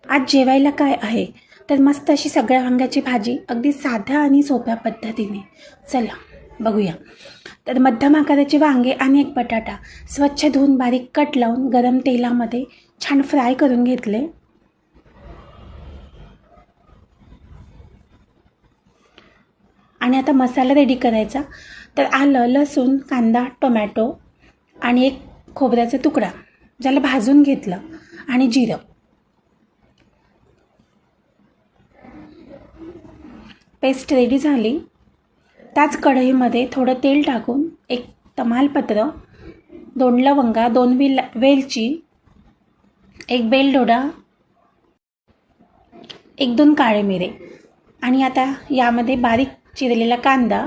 आज जेवायला काय आहे? तर मस्त अशी सगळ्या वांग्याची भाजी, अगदी साध्या आणि सोप्या पद्धतीने. चला बघूया. तर मध्यम आकाराचे वांगे आणि एक बटाटा स्वच्छ धुवून बारीक कट लावून गरम तेलामध्ये छान फ्राय करून घेतले. आणि आता मसाला रेडी करायचा. तर आलं, लसूण, कांदा, टोमॅटो आणि एक खोबऱ्याचा तुकडा ज्याला भाजून घेतलं आणि जिरं. पेस्ट रेडी झाली. त्याच कढईमध्ये थोडं तेल टाकून एक तमालपत्र, 2 लवंगा, 2 वेलची, एक बेलदोडा, 1-2 काळे मिरे आणि आता यामध्ये बारीक चिरलेला कांदा.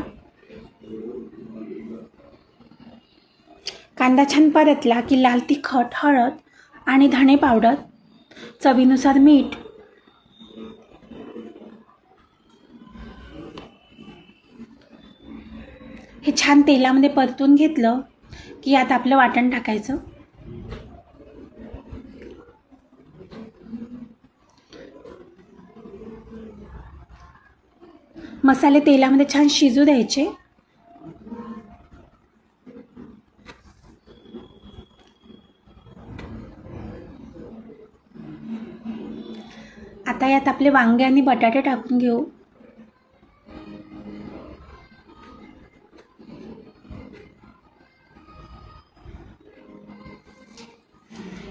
कांदा छान परतला की लाल तिखट, हळद आणि धणे पावडर, चवीनुसार मीठ, हे छान तेलामध्ये परतून घेतलं की आता आपलं वाटण टाकायचं. मसाले तेलामध्ये छान शिजू द्यायचे. आता यात आपले वांगे आणि बटाटे टाकून घेऊ.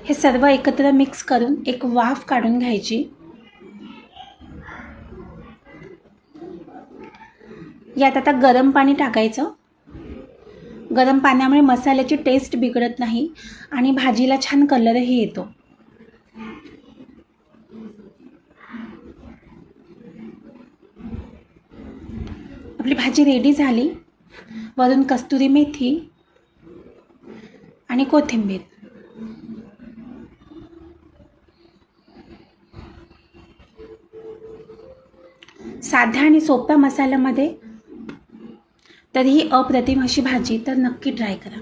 हे सर्व एकत्र मिक्स करून एक वाफ काढून घ्यायची. यात आता गरम पाणी टाकायचं. गरम पाण्यामुळे मसाल्याची टेस्ट बिघडत नाही आणि भाजीला छान कलरही येतो. आपली भाजी रेडी झाली. वरून कस्तुरी मेथी आणि कोथिंबीर. साध्या आणि सोप्या मसाल्यामध्ये तरीही अप्रतिम अशी भाजी तर नक्की ट्राय करा.